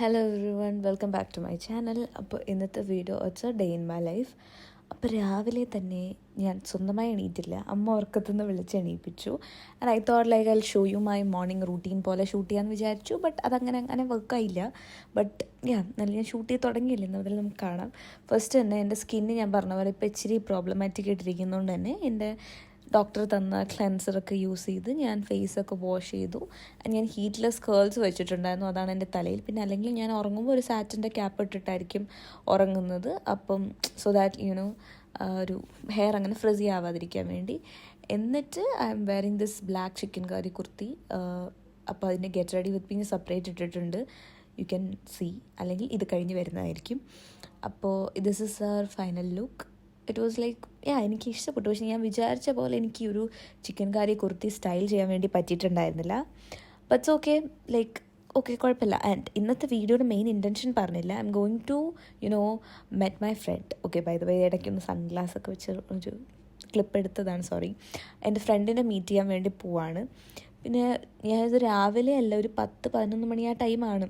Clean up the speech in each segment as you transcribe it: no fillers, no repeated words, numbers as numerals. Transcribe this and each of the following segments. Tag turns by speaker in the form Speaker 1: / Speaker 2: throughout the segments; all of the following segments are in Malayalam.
Speaker 1: Hello everyone, welcome back to my channel. അപ്പോൾ ഇന്നത്തെ video it's a day in my life. അപ്പോൾ രാവിലെ തന്നെ ഞാൻ സ്വന്തമായി എണീറ്റില്ല, അമ്മ ഉറക്കത്തുനിന്ന് വിളിച്ച് എണീപ്പിച്ചു. And I thought like I show you my morning routine പോലെ ഷൂട്ട് ചെയ്യാമെന്ന് വിചാരിച്ചു. ബട്ട് അതങ്ങനെ വർക്കായില്ല. ബട്ട് നല്ല ഞാൻ ഷൂട്ട് ചെയ്ത് തുടങ്ങിയില്ല, എന്നതിൽ നമുക്ക് കാണാം. ഫസ്റ്റ് തന്നെ എൻ്റെ സ്കിന്ന് ഞാൻ പറഞ്ഞ പോലെ ഇപ്പോൾ ഇച്ചിരി പ്രോബ്ലമാറ്റിക് ആയിട്ടിരിക്കുന്നതുകൊണ്ട് തന്നെ എൻ്റെ ഡോക്ടർ തന്ന ക്ലെൻസറൊക്കെ യൂസ് ചെയ്ത് ഞാൻ ഫേസൊക്കെ വാഷ് ചെയ്തു. ഞാൻ ഹീറ്റ്ലെസ് കേൾസ് വെച്ചിട്ടുണ്ടായിരുന്നു, അതാണ് എൻ്റെ തലയിൽ. പിന്നെ അല്ലെങ്കിൽ ഞാൻ ഉറങ്ങുമ്പോൾ ഒരു സാറ്റിൻ്റെ ക്യാപ്പ് ഇട്ടിട്ടായിരിക്കും ഉറങ്ങുന്നത്. അപ്പം സോ ദാറ്റ് ഒരു ഹെയർ അങ്ങനെ ഫ്രിസി ആവാതിരിക്കാൻ വേണ്ടി. എന്നിട്ട് I'm wearing this black chikankari kurti. അപ്പോൾ അതിൻ്റെ get ready with me separate ഇട്ടിട്ടുണ്ട്, യു ക്യാൻ സീ. അല്ലെങ്കിൽ ഇത് കഴിഞ്ഞ് വരുന്നതായിരിക്കും. അപ്പോൾ this is our final look. It was like എനിക്ക് ഇഷ്ടപ്പെട്ടു. പക്ഷേ ഞാൻ വിചാരിച്ച പോലെ എനിക്ക് ഒരു ചിക്കൻ കറി കുർത്തി സ്റ്റൈൽ ചെയ്യാൻ വേണ്ടി പറ്റിയിട്ടുണ്ടായിരുന്നില്ല. ബട്ട്സ് ഓക്കെ, ഓക്കെ, കുഴപ്പമില്ല. ആൻഡ് ഇന്നത്തെ വീഡിയോയുടെ മെയിൻ ഇൻറ്റൻഷൻ പറഞ്ഞില്ല. I'm going to meet my friend. Okay, by the way ഇടയ്ക്കൊന്ന് സൺഗ്ലാസ് ഒക്കെ വെച്ച് ഒരു ക്ലിപ്പ് എടുത്തതാണ്, സോറി. എൻ്റെ ഫ്രണ്ടിനെ മീറ്റ് ചെയ്യാൻ വേണ്ടി പോവാണ്. പിന്നെ ഞാനിത് രാവിലെ അല്ല, ഒരു 10-11 മണി ആ ടൈമാണ്.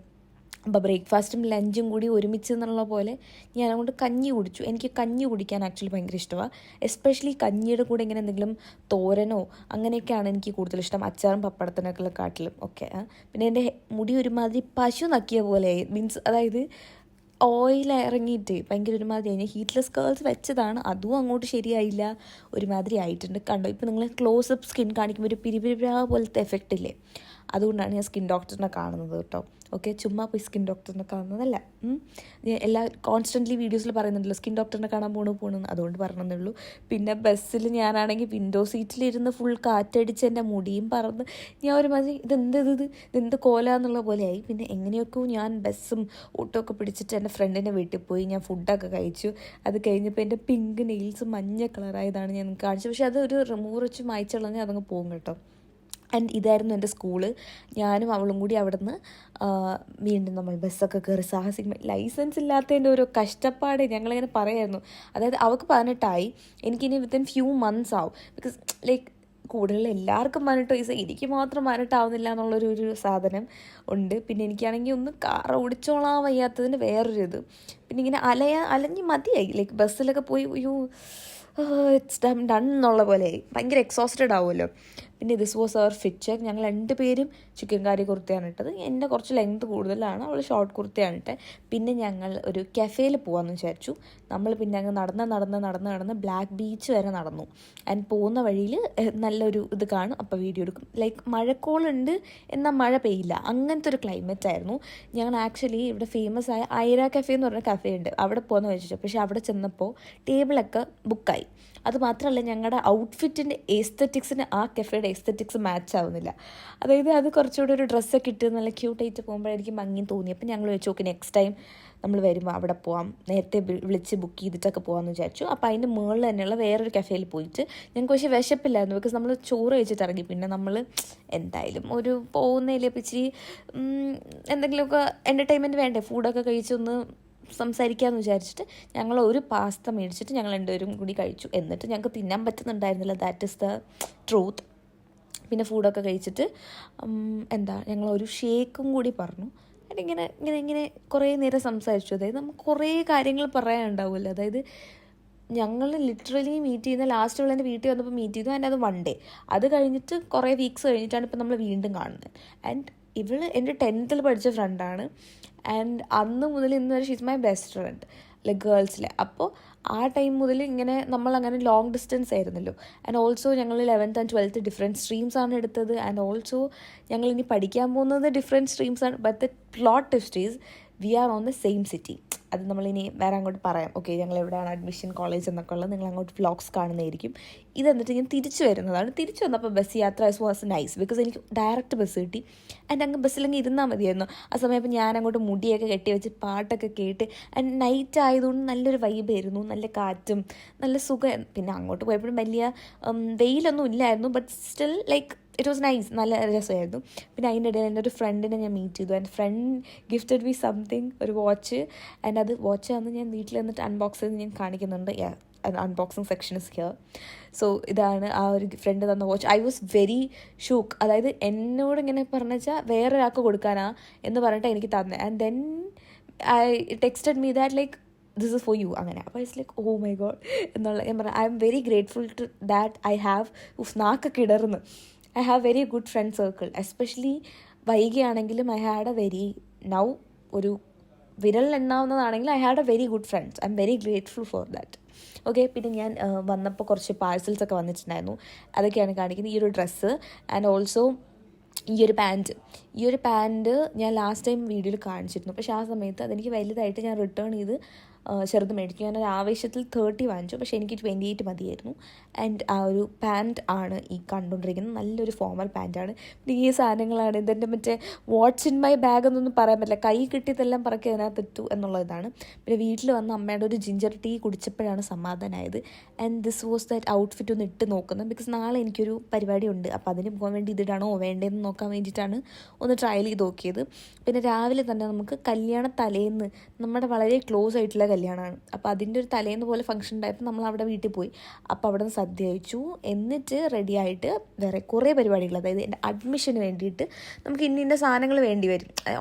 Speaker 1: അപ്പോൾ ബ്രേക്ക്ഫാസ്റ്റും ലഞ്ചും കൂടി ഒരുമിച്ച് എന്നുള്ള പോലെ ഞാൻ അതുകൊണ്ട് കഞ്ഞി കുടിച്ചു. എനിക്ക് കഞ്ഞി കുടിക്കാൻ ആക്ച്വലി ഭയങ്കര ഇഷ്ടമാണ്. എസ്പെഷ്യലി കഞ്ഞിയുടെ കൂടെ ഇങ്ങനെ എന്തെങ്കിലും തോരനോ അങ്ങനെയൊക്കെയാണ് എനിക്ക് കൂടുതൽ ഇഷ്ടം, അച്ചാറും പപ്പടത്തിനൊക്കെക്കാട്ടിലും ഒക്കെ. പിന്നെ എൻ്റെ മുടി ഒരുമാതിരി പശു നക്കിയ പോലെ, മീൻസ് അതായത് ഓയിൽ ഇറങ്ങിയിട്ട് ഭയങ്കര ഒരുമാതിരി ആയി. ഹീറ്റ്ലെസ് കേൾസ് വെച്ചതാണ്, അതും അങ്ങോട്ട് ശരിയായില്ല, ഒരുമാതിരി ആയിട്ടുണ്ട്. കണ്ടോ, ഇപ്പോൾ നിങ്ങൾ ക്ലോസപ്പ് സ്കിൻ കാണിക്കുമ്പോൾ ഒരു പിരിപിരിപ്രാ പോലത്തെ എഫക്റ്റ് ഇല്ലേ, അതുകൊണ്ടാണ് ഞാൻ സ്കിൻ ഡോക്ടറിനെ കാണുന്നത് കേട്ടോ. ഓക്കെ, ചുമ്മാ പോയി സ്കിൻ ഡോക്ടറിനെ കാണുന്നതല്ല. എല്ലാ കോൺസ്റ്റൻ്റ്ലി വീഡിയോസിൽ പറയുന്നുണ്ടല്ലോ സ്കിൻ ഡോക്ടറിനെ കാണാൻ പോകണമെന്ന്, അതുകൊണ്ട് പറഞ്ഞതേ ഉള്ളൂ. പിന്നെ ബസ്സിൽ ഞാനാണെങ്കിൽ വിൻഡോ സീറ്റിലിരുന്ന് ഫുൾ കാറ്റടിച്ച് എൻ്റെ മുടിയും പറന്ന് ഞാൻ ഒരുമാതിരി ഇതെന്ത് കോലാന്നുള്ള പോലെയായി. പിന്നെ എങ്ങനെയൊക്കെയോ ഞാൻ ബസ്സും ഓട്ടോ ഒക്കെ പിടിച്ചിട്ട് എൻ്റെ ഫ്രണ്ടിൻ്റെ വീട്ടിൽ പോയി. ഞാൻ ഫുഡൊക്കെ കഴിച്ചു. അത് കഴിഞ്ഞപ്പോൾ എൻ്റെ പിങ്ക് നെയിൽസ് മഞ്ഞ കളറായതാണ് ഞാൻ കാണിച്ചത്. പക്ഷേ അത് ഒരു റിമൂവർ വെച്ച് മായ്ച്ചുള്ളഞ്ഞാൽ അതങ്ങ് പോകും കേട്ടോ. ആൻഡ് ഇതായിരുന്നു എൻ്റെ സ്കൂള്. ഞാനും അവളും കൂടി അവിടെ നിന്ന് വീണ്ടും നമ്മൾ ബസ്സൊക്കെ കയറി സാഹസികമായി. ലൈസൻസ് ഇല്ലാത്തതിൻ്റെ ഒരു കഷ്ടപ്പാട് ഞങ്ങളിങ്ങനെ പറയായിരുന്നു. അതായത് അവൾക്ക് 18 എനിക്കിനി വിത്തിൻ ഫ്യൂ മന്ത്സ് ആവും. ബിക്കോസ് കൂടുതൽ എല്ലാവർക്കും 18 വയസ്സ്, എനിക്ക് മാത്രം 18 എന്നുള്ളൊരു സാധനം ഉണ്ട്. പിന്നെ എനിക്കാണെങ്കിൽ ഒന്ന് കാർ ഓടിച്ചോളാൻ വയ്യാത്തതിൻ്റെ വേറൊരു ഇത്. പിന്നെ ഇങ്ങനെ അലഞ്ഞ് മതിയായി. ബസ്സിലൊക്കെ പോയി ഇറ്റ്സ് ഡൺ എന്നുള്ള പോലെ ഭയങ്കര എക്സോസ്റ്റഡ് ആവുമല്ലോ. പിന്നെ this was our fit check. ഞങ്ങൾ 2 പേരും ചിക്കൻ കറി കുർത്തിയാണ് ഇട്ടത്. എൻ്റെ കുറച്ച് ലെങ്ത് കൂടുതലാണ്, അവൾ ഷോർട്ട് കുർത്തിയാണ് ഇട്ടത്. പിന്നെ ഞങ്ങൾ ഒരു കഫേയിൽ പോകാമെന്ന് വിചാരിച്ചു. നമ്മൾ പിന്നെ അങ്ങ് നടന്ന് ബ്ലാക്ക് ബീച്ച് വരെ നടന്നു. ആൻഡ് പോകുന്ന വഴിയിൽ നല്ലൊരു ഇത് കാണും, അപ്പോൾ വീഡിയോ എടുക്കും. മഴക്കോളുണ്ട്, എന്നാൽ മഴ പെയ്യില്ല, അങ്ങനത്തെ ഒരു ക്ലൈമറ്റ് ആയിരുന്നു. ഞങ്ങൾ ആക്ച്വലി ഇവിടെ ഫേമസ് ആയ ഐര കഫേ എന്ന് പറഞ്ഞ കഫേ ഉണ്ട്, അവിടെ പോകുന്ന വെച്ചിട്ട്. പക്ഷേ അവിടെ ചെന്നപ്പോൾ ടേബിളൊക്കെ ബുക്കായി. അത് മാത്രമല്ല, ഞങ്ങളുടെ ഔട്ട്ഫിറ്റിൻ്റെ എസ്തെറ്റിക്സിന് ആ കഫേയുടെ എസ്തെറ്റിക്സ് മാച്ച് ആവുന്നില്ല. അതായത് അത് കുറച്ചുകൂടി ഒരു ഡ്രസ്സൊക്കെ ഇട്ട് നല്ല ക്യൂട്ടായിട്ട് പോകുമ്പോഴായിരിക്കും ഭംഗി തോന്നി. അപ്പം ഞങ്ങൾ വെച്ച് നോക്കി നെക്സ്റ്റ് ടൈം നമ്മൾ വരുമ്പോൾ അവിടെ പോകാം, നേരത്തെ വിളിച്ച് ബുക്ക് ചെയ്തിട്ടൊക്കെ പോകാമെന്ന് വിചാരിച്ചു. അപ്പോൾ അതിൻ്റെ മുകളിൽ തന്നെയുള്ള വേറൊരു കഫേയിൽ പോയിട്ട് ഞങ്ങൾക്ക് പക്ഷേ വിശപ്പില്ലായിരുന്നു. ബിക്കോസ് നമ്മൾ ചോറ് കഴിച്ചിട്ട് ഇറങ്ങി. പിന്നെ നമ്മൾ എന്തായാലും ഒരു പോകുന്നതിൽ ഇച്ചിരി എന്തെങ്കിലുമൊക്കെ എൻ്റർടൈൻമെൻറ്റ് വേണ്ടേ, ഫുഡൊക്കെ കഴിച്ചൊന്ന് സംസാരിക്കാമെന്ന് വിചാരിച്ചിട്ട് ഞങ്ങൾ ഒരു പാസ്ത മേടിച്ചിട്ട് ഞങ്ങൾ 2 പേരും കൂടി കഴിച്ചു. എന്നിട്ട് ഞങ്ങൾക്ക് തിന്നാൻ പറ്റുന്നുണ്ടായിരുന്നില്ല, ദാറ്റ് ഈസ് ദ ട്രൂത്ത്. പിന്നെ ഫുഡൊക്കെ കഴിച്ചിട്ട് ഞങ്ങളൊരു ഷേക്കും കൂടി പറഞ്ഞു. എന്നിട്ട് ഇങ്ങനെ കുറേ നേരം സംസാരിച്ചു. അതായത് നമുക്ക് കുറേ കാര്യങ്ങൾ പറയാനുണ്ടാവുമല്ലോ. അതായത് ഞങ്ങൾ ലിറ്ററലി മീറ്റ് ചെയ്യുന്ന ലാസ്റ്റ് ഉള്ള എൻ്റെ വീട്ടിൽ വന്നപ്പോൾ മീറ്റ് ചെയ്തു. ആൻഡ് അത് 1 ഡേ, അത് കഴിഞ്ഞിട്ട് കുറേ വീക്സ് കഴിഞ്ഞിട്ടാണ് ഇപ്പം നമ്മൾ വീണ്ടും കാണുന്നത്. ആൻഡ് ഇവൾ എൻ്റെ 10th പഠിച്ച ഫ്രണ്ടാണ്. ആൻഡ് അന്ന് മുതൽ ഇന്ന് വരെ ഷീസ് മൈ ബെസ്റ്റ് ഫ്രണ്ട്, ഗേൾസിലെ. അപ്പോൾ ആ ടൈം മുതൽ ഇങ്ങനെ നമ്മളങ്ങനെ ലോങ് ഡിസ്റ്റൻസ് ആയിരുന്നല്ലോ. ആൻഡ് ഓൾസോ ഞങ്ങൾ 11th and 12th ഡിഫറെൻറ്റ് സ്ട്രീംസാണ് എടുത്തത്. ആൻഡ് ഓൾസോ ഞങ്ങൾ ഇനി പഠിക്കാൻ പോകുന്നത് ഡിഫറെൻറ്റ് സ്ട്രീംസാണ്. But the plot twist is we are on the same city. അത് നമ്മളിനി വേറെ അങ്ങോട്ട് പറയാം. ഓക്കെ, ഞങ്ങൾ എവിടെയാണ് അഡ്മിഷൻ, കോളേജ് എന്നൊക്കെ ഉള്ളത് നിങ്ങൾ അങ്ങോട്ട് വ്ളോഗ്സ് കാണുന്നതായിരിക്കും. ഇതെന്നിട്ട് ഞാൻ തിരിച്ചു വരുന്നതാണ്. തിരിച്ചു വന്നപ്പോൾ ബസ് യാത്ര വാസ് നൈസ്, ബിക്കോസ് എനിക്ക് ഡയറക്റ്റ് ബസ് കിട്ടി. ആൻഡ് അങ്ങ് ബസ്സിലങ്ങ് ഇരുന്നാൽ മതിയായിരുന്നു. ആ സമയത്ത് ഞാൻ അങ്ങോട്ട് മുടിയൊക്കെ കെട്ടി വെച്ച് പാട്ടൊക്കെ കേട്ട്, ആൻഡ് നൈറ്റ് ആയതുകൊണ്ട് നല്ലൊരു വൈബായിരുന്നു, നല്ല കാറ്റും നല്ല സുഖം. പിന്നെ അങ്ങോട്ട് പോയപ്പോഴും വലിയ വെയിലൊന്നും ഇല്ലായിരുന്നു, but still it was nice, നല്ല രസമായിരുന്നു. പിന്നെ അതിൻ്റെ ഇടയിൽ എൻ്റെ ഒരു ഫ്രണ്ടിനെ ഞാൻ മീറ്റ് ചെയ്തു. And friend gifted me something, ഒരു വാച്ച്. ആൻഡ് അത് വാച്ചാണെന്ന് ഞാൻ വീട്ടിൽ വന്നിട്ട് അൺബോക്സ് ചെയ്ത് ഞാൻ കാണിക്കുന്നുണ്ട്. Unboxing section is here. So ഇതാണ് ആ ഒരു ഫ്രണ്ട് തന്ന watch. I was very shook. അതായത് എന്നോട് ഇങ്ങനെ പറഞ്ഞാൽ വേറൊരാൾക്ക് കൊടുക്കാനാ എന്ന് പറഞ്ഞിട്ട് എനിക്ക് തന്നെ. And then I texted me that like this is for you അങ്ങനെ. അപ്പോൾ it's like oh my god എന്നുള്ള ഞാൻ പറയാം. I'm very grateful to that I have നാക്കൊക്കെ ഇടർന്ന്. I have very good friend circle. Especially വൈകിയാണെങ്കിലും I had a very now ഒരു വിരലിൽ എണ്ണാവുന്നതാണെങ്കിൽ I had a very good friends. I'm very grateful for that. Okay, പിന്നെ ഞാൻ വന്നപ്പോൾ കുറച്ച് പാഴ്സൽസൊക്കെ വന്നിട്ടുണ്ടായിരുന്നു. അതൊക്കെയാണ് കാണിക്കുന്നത്. ഈ ഒരു ഡ്രസ്സ് ആൻഡ് ഓൾസോ ഈ ഒരു പാൻറ്റ് ഞാൻ ലാസ്റ്റ് ടൈം വീഡിയോയിൽ കാണിച്ചിരുന്നു. പക്ഷേ ആ സമയത്ത് അതെനിക്ക് വലുതായിട്ട് ഞാൻ റിട്ടേൺ ചെയ്ത് ചെറുത് മേടിക്കും. ഞാനൊരു ആവേശത്തിൽ 30 വാങ്ങിച്ചു, പക്ഷേ എനിക്ക് 28 മതിയായിരുന്നു. ആൻഡ് ആ ഒരു പാൻറ്റ് ആണ് ഈ കണ്ടുകൊണ്ടിരിക്കുന്നത്. നല്ലൊരു ഫോമൽ പാൻറ്റാണ്. പിന്നെ ഈ സാധനങ്ങളാണ് ഇതെൻ്റെ മറ്റേ വാട്ട്സ് ഇൻ മൈ ബാഗ് എന്നൊന്നും പറയാൻ പറ്റില്ല. കൈ കിട്ടിയതെല്ലാം പറക്കി അതിനകത്ത് ഇട്ടു എന്നുള്ളതാണ്. പിന്നെ വീട്ടിൽ വന്ന് അമ്മയുടെ ഒരു ജിഞ്ചർ ടീ കുടിച്ചപ്പോഴാണ് സമാധാനമായത്. And this was that outfit ഒന്ന് ഇട്ട് നോക്കുന്നത്. ബിക്കോസ് നാളെ എനിക്കൊരു പരിപാടി ഉണ്ട്. അപ്പോൾ അതിന് പോകാൻ വേണ്ടി ഇതിടാണോ വേണ്ടതെന്ന് നോക്കാൻ വേണ്ടിയിട്ടാണ് ഒന്ന് ട്രയൽ ചെയ്ത് നോക്കിയത്. പിന്നെ രാവിലെ തന്നെ നമുക്ക് കല്യാണ തലേന്ന് നമ്മുടെ വളരെ ക്ലോസ് ആയിട്ടുള്ള കല്യാണമാണ്. അപ്പോൾ അതിൻ്റെ ഒരു തലേന്ന് പോലെ ഫംഗ്ഷൻ ഉണ്ടായപ്പോൾ നമ്മൾ അവിടെ വീട്ടിൽ പോയി. അപ്പോൾ അവിടെ നിന്ന് സദ്യ കഴിച്ചു. എന്നിട്ട് റെഡിയായിട്ട് വേറെ കുറേ പരിപാടികൾ, അതായത് എൻ്റെ അഡ്മിഷന് വേണ്ടിയിട്ട് നമുക്ക് ഇന്ന സാധനങ്ങൾ വേണ്ടി വരും.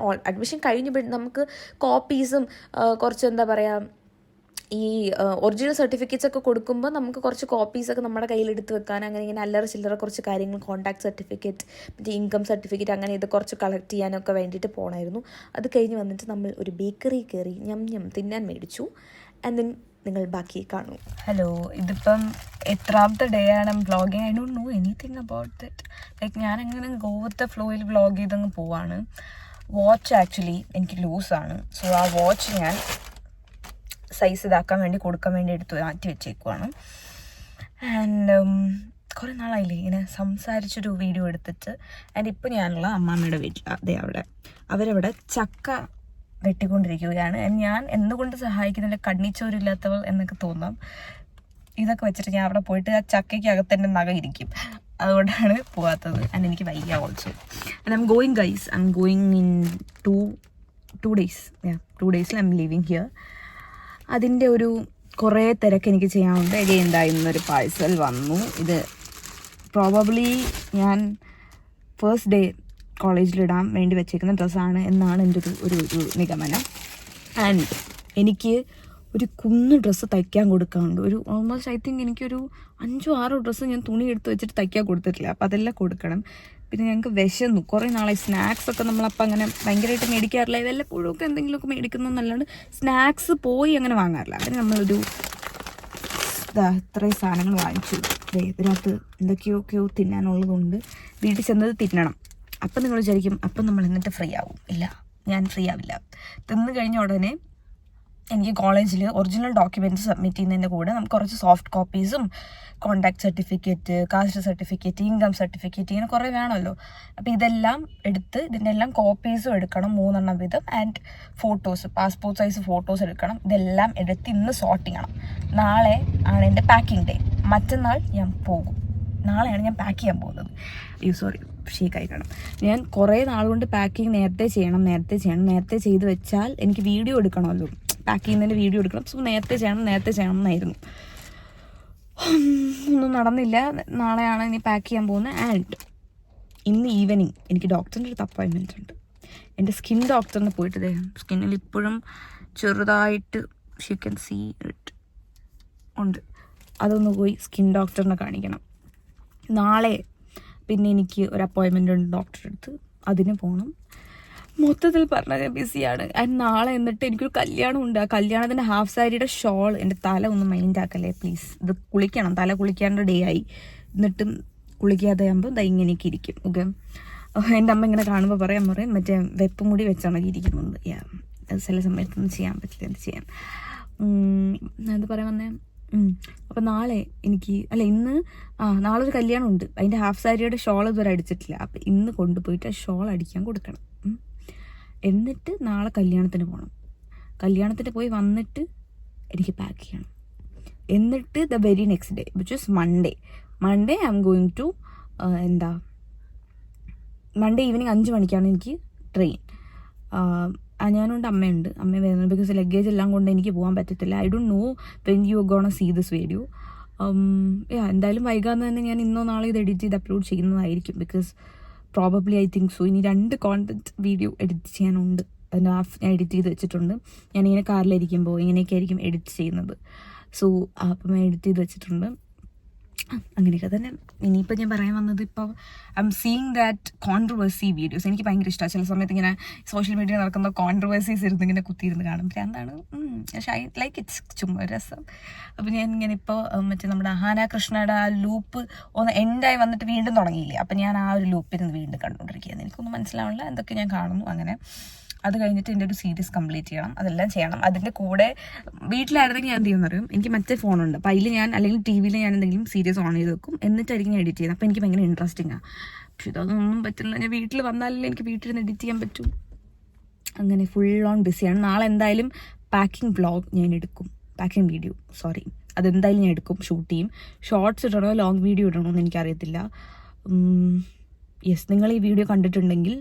Speaker 1: അഡ്മിഷൻ കഴിഞ്ഞപ്പോൾ നമുക്ക് കോപ്പീസും കുറച്ച് എന്താ പറയുക ഈ ഒറിജിനൽ സർട്ടിഫിക്കറ്റ്സ് ഒക്കെ കൊടുക്കുമ്പോൾ നമുക്ക് കുറച്ച് കോപ്പീസൊക്കെ നമ്മുടെ കയ്യിലെടുത്ത് വെക്കാൻ അങ്ങനെ ഇങ്ങനെ അല്ലറ ചില്ലറ കുറച്ച് കാര്യങ്ങൾ, കോൺടാക്ട് സർട്ടിഫിക്കറ്റ്, മറ്റേ ഇൻകം സർട്ടിഫിക്കറ്റ്, അങ്ങനെ ഇത് കുറച്ച് കളക്ട് ചെയ്യാനൊക്കെ വേണ്ടിയിട്ട് പോകണമായിരുന്നു. അത് കഴിഞ്ഞ് വന്നിട്ട് നമ്മൾ ഒരു ബേക്കറി കയറി ഞം തിന്നാൻ മേടിച്ചു. ആൻഡ് ദെൻ നിങ്ങൾ ബാക്കി കാണൂ. ഹലോ, ഇതിപ്പം എത്രാമത്തെ ഡേ ആണ് vlogging. I don't know anything about that. Like ഞാനങ്ങനെ ഗോ വിത്ത് ദ ഫ്ലോയിൽ വ്ളോഗ് ചെയ്തങ്ങ് പോവാണ്. വാച്ച് ആക്ച്വലി എനിക്ക് ലൂസാണ്. സോ ആ വാച്ച് ഞാൻ സൈസ് ഇതാക്കാൻ വേണ്ടി കൊടുക്കാൻ വേണ്ടി എടുത്ത് മാറ്റി വെച്ചേക്കുവാണ്. ആൻഡ് കുറേ നാളായില്ലേ ഇങ്ങനെ സംസാരിച്ചൊരു വീഡിയോ എടുത്തിട്ട്. ആൻഡ് ഇപ്പോൾ ഞാനുള്ള അമ്മാമ്മയുടെ വീട്ടിലാണ്. അതെ, അവരവിടെ ചക്ക വെട്ടിക്കൊണ്ടിരിക്കുകയാണ്. ഞാൻ എന്തുകൊണ്ട് സഹായിക്കുന്നില്ല, കണ്ണിച്ചോരില്ലാത്തവൾ എന്നൊക്കെ തോന്നാം. ഇതൊക്കെ വെച്ചിട്ട് ഞാൻ അവിടെ പോയിട്ട് ആ ചക്കയ്ക്കകത്ത് എൻ്റെ നഖ ഇരിക്കും. അതുകൊണ്ടാണ് പോകാത്തത്. ആൻഡ് എനിക്ക് വയ്യ also. And I'm going guys, I'm going in two days. 2 ഡേയ്സിൽ ഐ എം ലീവിങ് ഹിയർ. അതിൻ്റെ ഒരു കുറേ തിരക്ക് എനിക്ക് ചെയ്യാനുണ്ട്. എന്താ ഇന്നൊരു പാഴ്സൽ വന്നു. ഇത് പ്രോബബ്ലി ഞാൻ ഫസ്റ്റ് ഡേ കോളേജിലിടാൻ വേണ്ടി വെച്ചേക്കുന്ന ഡ്രസ്സാണ് എന്നാണ് എൻ്റെ ഒരു നിഗമനം. ആൻഡ് എനിക്ക് ഒരു കുന്ന് ഡ്രസ്സ് തയ്ക്കാൻ കൊടുക്കാനുണ്ട്. ഒരു ഓൾമോസ്റ്റ് ഐ തിങ്ക് എനിക്കൊരു 5-6 ഡ്രസ്സ് ഞാൻ തുണി എടുത്ത് വെച്ചിട്ട് തയ്ക്കാൻ കൊടുത്തിട്ടില്ല. അപ്പോൾ അതെല്ലാം കൊടുക്കണം. പിന്നെ ഞങ്ങൾക്ക് വിശന്നു. കുറേ നാളെ സ്നാക്സൊക്കെ നമ്മളപ്പം അങ്ങനെ ഭയങ്കരമായിട്ട് മേടിക്കാറില്ല. ഇതെല്ലാം പുഴുവൊക്കെ എന്തെങ്കിലുമൊക്കെ മേടിക്കുന്നതെന്നല്ലാണ്ട് സ്നാക്സ് പോയി അങ്ങനെ വാങ്ങാറില്ല. അതിന് നമ്മളൊരു ഇത്രയും സാധനങ്ങൾ വാങ്ങിച്ചു. ഇതിനകത്ത് എന്തൊക്കെയൊക്കെയോ തിന്നാനുള്ളതുകൊണ്ട് വീട്ടിൽ ചെന്നത് തിന്നണം. അപ്പം നിങ്ങൾ വിചാരിക്കും അപ്പം നമ്മൾ എന്നിട്ട് ഫ്രീ ആവും. ഇല്ല, ഞാൻ ഫ്രീ ആവില്ല. തിന്നു കഴിഞ്ഞ ഉടനെ എനിക്ക് കോളേജിൽ ഒറിജിനൽ ഡോക്യുമെൻറ്റ്സ് സബ്മിറ്റ് ചെയ്യുന്നതിൻ്റെ കൂടെ നമുക്ക് കുറച്ച് സോഫ്റ്റ് കോപ്പീസും contact certificate, caste certificate, income certificate, ഇങ്ങനെ കുറേ വേണമല്ലോ. അപ്പോൾ ഇതെല്ലാം എടുത്ത് ഇതിൻ്റെ എല്ലാം കോപ്പീസും എടുക്കണം, 3 എണ്ണം വീതം. And photos, passport size photos എടുക്കണം. ഇതെല്ലാം എടുത്ത് ഇന്ന് സോർട്ട് ചെയ്യണം. നാളെ ആണ് എൻ്റെ പാക്കിംഗ് ഡേ. മറ്റന്നാൾ ഞാൻ പോകും. നാളെയാണ് ഞാൻ പാക്ക് ചെയ്യാൻ പോകുന്നത്. സോറി, ഷേക്കായി കാണും. ഞാൻ കുറേ നാളുകൊണ്ട് പാക്കിങ് നേരത്തെ ചെയ്ത് വെച്ചാൽ എനിക്ക് വീഡിയോ എടുക്കണമല്ലോ, പാക്ക് ചെയ്യുന്നതിൻ്റെ വീഡിയോ എടുക്കണം. സോ നേരത്തെ ചെയ്യണം എന്നായിരുന്നു. ഒന്നും നടന്നില്ല. നാളെയാണ് ഇനി പാക്ക് ചെയ്യാൻ പോകുന്നത്. ആൻഡ് ഇന്ന് ഈവനിങ് എനിക്ക് ഡോക്ടറിൻ്റെ അടുത്ത് അപ്പോയിൻമെൻറ്റ് ഉണ്ട്. എൻ്റെ സ്കിൻ ഡോക്ടറിന് പോയിട്ട് സ്കിന്നിൽ ഇപ്പോഴും ചെറുതായിട്ട് യു ക്യാൻ സീ ഇറ്റ് ഉണ്ട്. അതൊന്ന് പോയി സ്കിൻ ഡോക്ടറിനെ കാണിക്കണം. നാളെ പിന്നെ എനിക്ക് ഒരു അപ്പോയിൻമെൻ്റ് ഉണ്ട് ഡോക്ടറുടെ അടുത്ത്, അതിന് പോകണം. മൊത്തത്തിൽ പറഞ്ഞാൽ ഞാൻ ബിസിയാണ്. ആൻഡ് നാളെ എന്നിട്ട് എനിക്കൊരു കല്യാണം ഉണ്ട്. ആ കല്യാണത്തിൻ്റെ ഹാഫ് സാരിയുടെ ഷോൾ, എൻ്റെ തല ഒന്ന് മൈൻഡ് ആക്കല്ലേ പ്ലീസ്. ഇത് കുളിക്കണം, തല കുളിക്കാണ്ട് ഡേ ആയി. എന്നിട്ടും കുളിക്കാതെ ആകുമ്പോൾ ഇങ്ങനെയൊക്കെ ഇരിക്കും. ഓക്കെ, എൻ്റെ അമ്മ ഇങ്ങനെ കാണുമ്പോൾ പറയും മറ്റേ വെപ്പുമുടി വെച്ചാണ് ഇരിക്കുന്നത്. അത് ചില സമയത്തൊന്നും ചെയ്യാൻ പറ്റില്ല. എന്ത് ചെയ്യാൻ, അത് പറയാൻ വന്നേ. അപ്പം നാളെ നാളെ ഒരു കല്യാണം ഉണ്ട്. അതിൻ്റെ ഹാഫ് സാരിയുടെ ഷോൾ ഇതുവരെ അടിച്ചിട്ടില്ല. അപ്പം ഇന്ന് കൊണ്ടുപോയിട്ട് ആ ഷോൾ അടിക്കാൻ കൊടുക്കണം. എന്നിട്ട് നാളെ കല്യാണത്തിന് പോകണം. കല്യാണത്തിന് പോയി വന്നിട്ട് എനിക്ക് പാക്ക് ചെയ്യണം. എന്നിട്ട് the very next day which is Monday I'm going to Monday evening 5 മണിക്കാണ് എനിക്ക് ട്രെയിൻ.
Speaker 2: ഞാനുണ്ട്, അമ്മയുണ്ട്. അമ്മ വരുന്നത് ബിക്കോസ് ലഗേജ് എല്ലാം കൊണ്ട് എനിക്ക് പോകാൻ പറ്റത്തില്ല. I don't know when you gonna see this video. എന്തായാലും വൈകാതെ തന്നെ ഞാൻ ഇന്നോ നാളെ ഇത് എഡിറ്റ് ചെയ്ത് അപ്ലോഡ് ചെയ്യുന്നതായിരിക്കും. Because probably I think so ഇനി 2 കോണ്ടന്റ് വീഡിയോ എഡിറ്റ് ചെയ്യാനുണ്ട്. ഞാൻ എഡിറ്റ് ചെയ്ത് വെച്ചിട്ടുണ്ട്. ഞാനിങ്ങനെ കാറിലിരിക്കുമ്പോൾ ഇങ്ങനെയൊക്കെ ആയിരിക്കും എഡിറ്റ് ചെയ്യുന്നത്. സോ അപ്പം ഞാൻ എഡിറ്റ് ചെയ്ത് വെച്ചിട്ടുണ്ട്. അങ്ങനെയൊക്കെ തന്നെ. ഇനിയിപ്പോൾ ഞാൻ പറയാൻ വന്നത്, ഇപ്പോൾ I am seeing that controversy videos എനിക്ക് ഭയങ്കര ഇഷ്ടമാണ്. ചില സമയത്ത് ഇങ്ങനെ സോഷ്യൽ മീഡിയയിൽ നടക്കുന്ന കോൺട്രവേഴ്സീസ് ഇരുന്ന് ഇങ്ങനെ കുത്തിയിരുന്ന് കാണും. പക്ഷേ എന്താണ്, പക്ഷേ ഐ ലൈക്ക് ഇറ്റ്സ്, ചുമ്മാ രസം. അപ്പോൾ ഞാൻ ഇങ്ങനെ ഇപ്പോൾ മറ്റേ നമ്മുടെ അഹാന കൃഷ്ണയുടെ ആ ലൂപ്പ് ഒന്ന് എൻഡായി വന്നിട്ട് വീണ്ടും തുടങ്ങിയില്ലേ, അപ്പം ഞാൻ ആ ഒരു ലൂപ്പിരുന്ന് വീണ്ടും കണ്ടുകൊണ്ടിരിക്കുകയാണ്. എനിക്കൊന്നും മനസ്സിലാവില്ല എന്തൊക്കെ ഞാൻ കാണുന്നു. അങ്ങനെ അത് കഴിഞ്ഞിട്ട് എൻ്റെ ഒരു സീരീസ് കംപ്ലീറ്റ് ചെയ്യണം, അതെല്ലാം ചെയ്യണം. അതിൻ്റെ കൂടെ വീട്ടിലായിരുന്നെങ്കിൽ ഞാൻ എന്ത് ചെയ്യുമെന്ന് അറിയും, എനിക്ക് മറ്റേ ഫോണുണ്ട്. അപ്പോൾ അതിൽ ഞാൻ അല്ലെങ്കിൽ ടി വിയിൽ ഞാൻ എന്തെങ്കിലും സീരീസ് ഓൺ ചെയ്ത് വെക്കും, എന്നിട്ടായിരിക്കും ഞാൻ എഡിറ്റ് ചെയ്യുന്നത്. അപ്പോൾ എനിക്ക് ഭയങ്കര ഇൻട്രസ്റ്റിംഗ് ആണ്. പക്ഷെ ഇതൊന്നും പറ്റില്ല. ഞാൻ വീട്ടിൽ വന്നാലല്ലേ എനിക്ക് വീട്ടിൽ നിന്ന് എഡിറ്റ് ചെയ്യാൻ പറ്റും. അങ്ങനെ ഫുൾ ഓൺ ബിസിയാണ്. നാളെ എന്തായാലും പാക്കിംഗ് വ്ളോഗ് ഞാൻ എടുക്കും, പാക്കിംഗ് വീഡിയോ അതെന്തായാലും ഞാൻ എടുക്കും, ഷൂട്ട് ചെയ്യും. ഷോർട്സ് ഇടണോ ലോങ് വീഡിയോ ഇടണോ എന്ന് എനിക്കറിയത്തില്ല. യെസ്, നിങ്ങൾ ഈ വീഡിയോ കണ്ടിട്ടുണ്ടെങ്കിൽ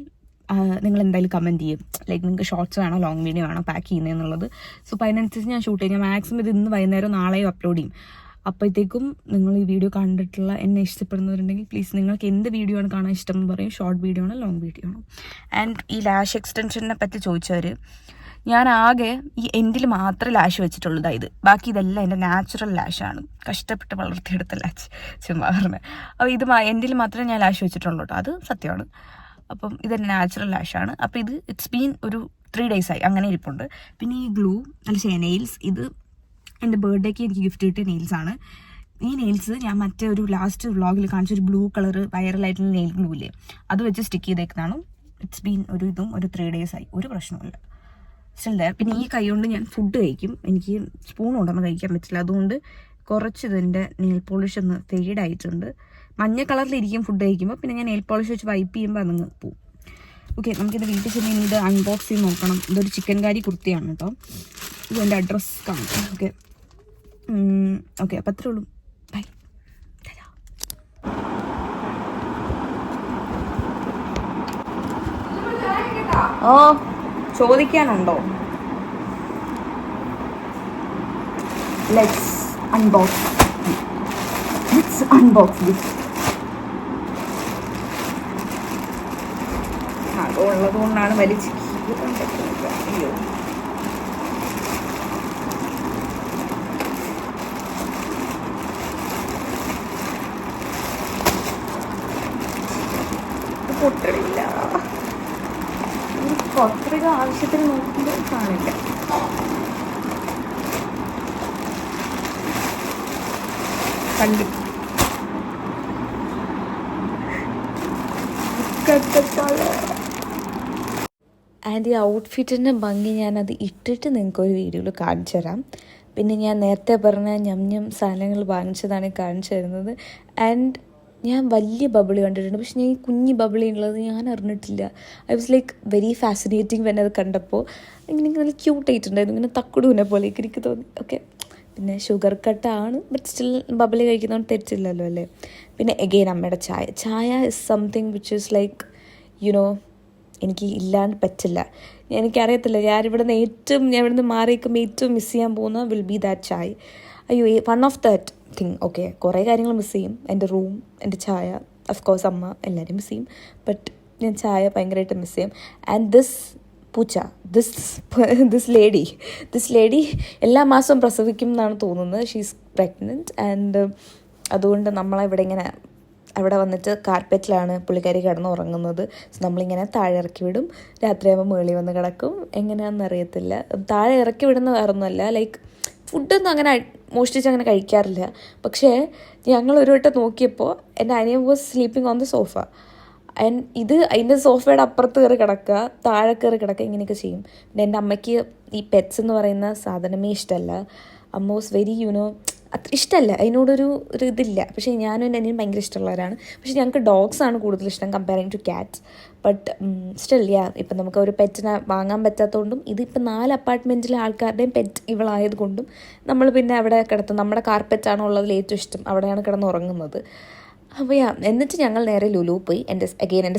Speaker 2: നിങ്ങൾ എന്തായാലും കമൻറ്റ് ചെയ്യും, ലൈക്ക് നിങ്ങൾക്ക് ഷോർട്സ് വേണോ ലോങ് വീഡിയോ വേണോ പാക്ക് ചെയ്യുന്നതെന്നുള്ളത്. സോ അപ്പോൾ അതിനനുസരിച്ച് ഞാൻ ഷൂട്ട് ചെയ്യും. ഞാൻ മാക്സിമം ഇത് ഇന്ന് വൈകുന്നേരം നാളെയും അപ്ലോഡ് ചെയ്യും. അപ്പോഴത്തേക്കും നിങ്ങൾ ഈ വീഡിയോ കണ്ടിട്ടുള്ള എന്നെ ഇഷ്ടപ്പെടുന്നവരുണ്ടെങ്കിൽ പ്ലീസ് നിങ്ങൾക്ക് എന്ത് വീഡിയോ ആണ് കാണാൻ ഇഷ്ടം എന്ന് പറയും. ഷോർട്ട് വീഡിയോ ആണോ ലോങ് വീഡിയോ ആണോ. ആൻഡ് ഈ ലാഷ് എക്സ്റ്റൻഷനെ പറ്റി ചോദിച്ചവർ, ഞാൻ ആകെ ഈ എൻഡിൽ മാത്രമേ ലാഷ് വെച്ചിട്ടുള്ളൂ. അതായത് ബാക്കി ഇതെല്ലാം എൻ്റെ നാച്ചുറൽ ലാഷാണ്, കഷ്ടപ്പെട്ട് വളർത്തിയെടുത്ത ലാഷ്, ചുമ്മാ പറഞ്ഞത്. അപ്പോൾ ഇത് എൻഡിൽ മാത്രമേ ഞാൻ ലാഷ് വെച്ചിട്ടുള്ളൂ കേട്ടോ, അത് സത്യമാണ്. അപ്പം ഇതെൻ്റെ നാച്ചുറൽ ലാഷാണ്. അപ്പോൾ ഇത് ഇറ്റ്സ് ബീൻ ഒരു 3 days ആയി അങ്ങനെ ഇരിപ്പുണ്ട്. പിന്നെ ഈ ഗ്ലൂ നെയിൽസ്, ഇത് എൻ്റെ ബർത്ത്ഡേക്ക് എനിക്ക് ഗിഫ്റ്റ് കിട്ടിയ നെയിൽസാണ്. ഈ നെയിൽസ് ഞാൻ മറ്റേ ഒരു ലാസ്റ്റ് വ്ളോഗിൽ കാണിച്ചൊരു ബ്ലൂ കളർ വൈറലായിട്ടുള്ള നെയിൽ ഗ്ലൂ ഇല്ലേ, അത് വെച്ച് സ്റ്റിക്ക് ചെയ്തേക്കുന്നതാണ്. ഇറ്റ്സ് ബീൻ ഒരു 3 days ആയി, ഒരു പ്രശ്നമില്ല, സ്റ്റിൽ ദയർ. പിന്നെ ഈ കൈ കൊണ്ട് ഞാൻ ഫുഡ് കഴിക്കും, എനിക്ക് സ്പൂൺ കൊണ്ടൊന്നും കഴിക്കാൻ പറ്റില്ല. അതുകൊണ്ട് കുറച്ച് ഇതിൻ്റെ നെയിൽ പോളിഷ് ഒന്ന് ഫെയ്ഡായിട്ടുണ്ട്. മഞ്ഞ കളറിലിരിക്കും ഫുഡ് കഴിക്കുമ്പോൾ. പിന്നെ ഞാൻ നെയിൽ പോളിഷ് വെച്ച് വൈപ്പ് ചെയ്യുമ്പോൾ അതങ്ങ് പോവും. ഓക്കെ, നമുക്കിത് വീട്ടിൽ ചെന്ന് ഇത് അൺബോക്സ് ചെയ്ത് നോക്കണം. ഇതൊരു ചിക്കൻ കാരി കുർത്തിയാണ് കേട്ടോ. ഇത് എൻ്റെ അഡ്രസ്സ് കാണിക്കാം. ഓക്കെ ഓക്കെ, അപ്പം അത്രേ ഉള്ളൂ. ബൈ. ഓ, ചോദിക്കാനുണ്ടോ? Let's unbox this. അതുള്ളത് കൊണ്ടാണ് വലിച്ച് അയ്യോ. പൊട്ടണില്ല, പത്രിക ആവശ്യത്തിന് നോക്കുമ്പോൾ കാണില്ല. കണ്ടു ആൻഡ് ഈ ഔട്ട്ഫിറ്റിൻ്റെ ഭംഗി ഞാനത് ഇട്ടിട്ട് നിങ്ങൾക്കൊരു വീഡിയോയിൽ കാണിച്ചു തരാം. പിന്നെ ഞാൻ നേരത്തെ പറഞ്ഞ ഞം സാധനങ്ങൾ വാങ്ങിച്ചതാണ് കാണിച്ചു തരുന്നത്. ആൻഡ് ഞാൻ വലിയ ബബിളി കണ്ടിട്ടുണ്ട്, പക്ഷെ ഞാൻ ഈ കുഞ്ഞി ബബിളി ഉള്ളത് ഞാൻ അറിഞ്ഞിട്ടില്ല. I was like very fascinating when അത് കണ്ടപ്പോൾ. ഇങ്ങനെ നല്ല ക്യൂട്ടായിട്ടുണ്ടായിരുന്നു, ഇങ്ങനെ തക്കുടൂനെ പോലെ എനിക്ക് തോന്നി. ഓക്കെ, പിന്നെ ഷുഗർ കട്ടാണ്, ബട്ട് സ്റ്റിൽ ബബിളി കഴിക്കുന്നതുകൊണ്ട് തെറ്റില്ലല്ലോ അല്ലേ. പിന്നെ എഗെയിൻ അമ്മയുടെ ചായ is something which is like എനിക്ക് ഇല്ലാണ്ട് പറ്റില്ല. എനിക്കറിയത്തില്ല, ഞാൻ ഇവിടുന്ന് മാറിയിരിക്കുമ്പോൾ ഏറ്റവും മിസ് ചെയ്യാൻ പോകുന്ന വിൽ ബി ദാറ്റ് ചായ. അയ്യോ, one of that thing. Okay, കുറേ കാര്യങ്ങൾ മിസ് ചെയ്യും, എൻ്റെ റൂം, എൻ്റെ ചായ, അഫ്കോഴ്സ് അമ്മ, എല്ലാവരും മിസ് ചെയ്യും. ബട്ട് ഞാൻ ചായ ഭയങ്കരമായിട്ട് മിസ് ചെയ്യും. ആൻഡ് ദിസ് ലേഡി എല്ലാ മാസവും പ്രസവിക്കും എന്നാണ് തോന്നുന്നത്. She's pregnant. ആൻഡ് അതുകൊണ്ട് നമ്മളവിടെ ഇങ്ങനെ അവിടെ വന്നിട്ട് കാർപ്പറ്റിലാണ് പുള്ളിക്കാരി കിടന്ന് ഉറങ്ങുന്നത്. സോ നമ്മളിങ്ങനെ താഴെ ഇറക്കി വിടും, രാത്രിയാകുമ്പോൾ മുകളിൽ വന്ന് കിടക്കും. എങ്ങനെയാണെന്ന് അറിയത്തില്ല. താഴെ ഇറക്കി വിടുന്ന വേറൊന്നുമല്ല, ലൈക്ക് ഫുഡൊന്നും അങ്ങനെ മോഷ്ടിച്ച് അങ്ങനെ കഴിക്കാറില്ല. പക്ഷേ ഞങ്ങൾ ഒരു വട്ടം നോക്കിയപ്പോൾ എൻ്റെ അനിയൻ was sleeping on the sofa. And അതിൻ്റെ സോഫയുടെ അപ്പുറത്ത് കയറി കിടക്കുക, താഴെ കയറി കിടക്കുക, ഇങ്ങനെയൊക്കെ ചെയ്യും. പിന്നെ എൻ്റെ അമ്മയ്ക്ക് ഈ പെറ്റ്സ് എന്ന് പറയുന്ന സാധനമേ ഇഷ്ടമല്ല. അമ്മ വാസ് വെരി അത്ര ഇഷ്ടമല്ല, അതിനോടൊരു ഇതില്ല. പക്ഷേ ഞാനും എൻ്റെ അനിയനും ഭയങ്കര ഇഷ്ടമുള്ളവരാണ്. പക്ഷേ ഞങ്ങൾക്ക് ഡോഗ്സാണ് കൂടുതൽ ഇഷ്ടം comparing to cats. But still ഇപ്പം നമുക്ക് ഒരു പെറ്റിനെ വാങ്ങാൻ പറ്റാത്തതുകൊണ്ടും ഇതിപ്പോൾ 4 അപ്പാർട്ട്മെൻറ്റിലെ ആൾക്കാരുടെയും പെറ്റ് ഇവളായതുകൊണ്ടും നമ്മൾ പിന്നെ അവിടെ കിടത്തും. നമ്മുടെ കാർപ്പറ്റാണ് ഉള്ളതിൽ ഏറ്റവും ഇഷ്ടം, അവിടെയാണ് കിടന്നുറങ്ങുന്നത്.
Speaker 1: അപ്പോൾ എന്നിട്ട് ഞങ്ങൾ നേരെ ലുലു പോയി എൻ്റെ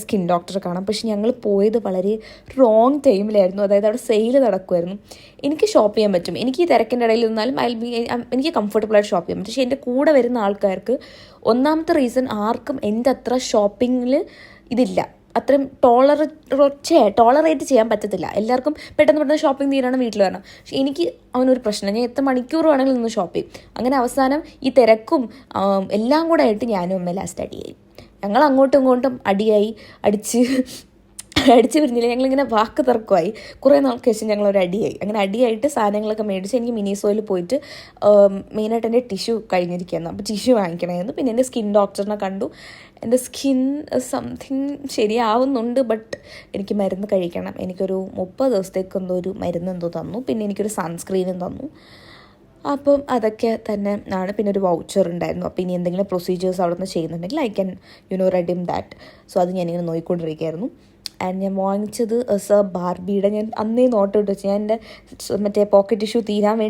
Speaker 1: സ്കിൻ ഡോക്ടറെ കാണാം. പക്ഷെ ഞങ്ങൾ പോയത് വളരെ റോങ് ടൈമിലായിരുന്നു. അതായത് അവിടെ സെയിൽ നടക്കുമായിരുന്നു. എനിക്ക് ഷോപ്പ് ചെയ്യാൻ പറ്റും, എനിക്ക് ഈ തിരക്കിൻ്റെ ഇടയിൽ നിന്നാലും എനിക്ക് കംഫർട്ടബിളായിട്ട് ഷോപ്പ് ചെയ്യാൻ പറ്റും. പക്ഷേ എൻ്റെ കൂടെ വരുന്ന ആൾക്കാർക്ക് ഒന്നാമത്തെ റീസൺ ആർക്കും എൻ്റെ അത്ര ഷോപ്പിങ്ങിൽ ഇതില്ല, അത്രയും ടോളറേറ്റ് ചെയ്യാൻ പറ്റത്തില്ല. എല്ലാവർക്കും പെട്ടെന്ന് ഷോപ്പിംഗ് തീരാണ് വീട്ടിൽ വരണം. പക്ഷെ എനിക്ക് അവനൊരു പ്രശ്നം, ഞാൻ എത്ര മണിക്കൂർ വേണമെങ്കിലും നിന്ന് ഷോപ്പ് ചെയ്യും. അങ്ങനെ അവസാനം ഈ തിരക്കും എല്ലാം കൂടെ ആയിട്ട് ഞാനും അമ്മ ലാസ്റ്റ് അടിയായി. ഞങ്ങൾ അങ്ങോട്ടും ഇങ്ങോട്ടും അടിച്ച് പിരിഞ്ഞില്ല. ഞങ്ങളിങ്ങനെ വാക്ക് തർക്കമായി. കുറേ നാൾക്ക് ശേഷം ഞങ്ങളൊരു അടിയായി. അങ്ങനെ അടിയായിട്ട് സാധനങ്ങളൊക്കെ മേടിച്ച് എനിക്ക് മിനിസോയിൽ പോയിട്ട് മെയിനായിട്ട് എൻ്റെ ടിഷ്യൂ കഴിഞ്ഞിരിക്കുകയായിരുന്നു. അപ്പോൾ ടിഷ്യൂ വാങ്ങിക്കണമായിരുന്നു. പിന്നെ എൻ്റെ സ്കിൻ ഡോക്ടറിനെ കണ്ടു. എൻ്റെ സ്കിൻ സംതിങ് ശരിയാവുന്നുണ്ട്, ബട്ട് എനിക്ക് മരുന്ന് കഴിക്കണം. എനിക്കൊരു 30 ദിവസത്തേക്ക് ഒരു മരുന്ന് തന്നു. പിന്നെ എനിക്കൊരു സൺസ്ക്രീനും തന്നു. അപ്പം അതൊക്കെ തന്നെ ആണ്. പിന്നെ ഒരു വൗച്ചർ ഉണ്ടായിരുന്നു. അപ്പോൾ ഇനി എന്തെങ്കിലും പ്രൊസീജിയേഴ്സ് അവിടെ നിന്ന് ചെയ്യുന്നുണ്ടെങ്കിൽ I can redeem that. So അത് ഞാനിങ്ങനെ നോക്കിക്കൊണ്ടിരിക്കുകയായിരുന്നു. ആൻഡ് ഞാൻ വാങ്ങിച്ചത് ബാർബിയുടെ, ഞാൻ അന്നേ നോട്ട് ഇട്ട് വെച്ചു. ഞാൻ എൻ്റെ മറ്റേ പോക്കറ്റ് ടിഷ്യൂ തീരാൻ വേണ്ടി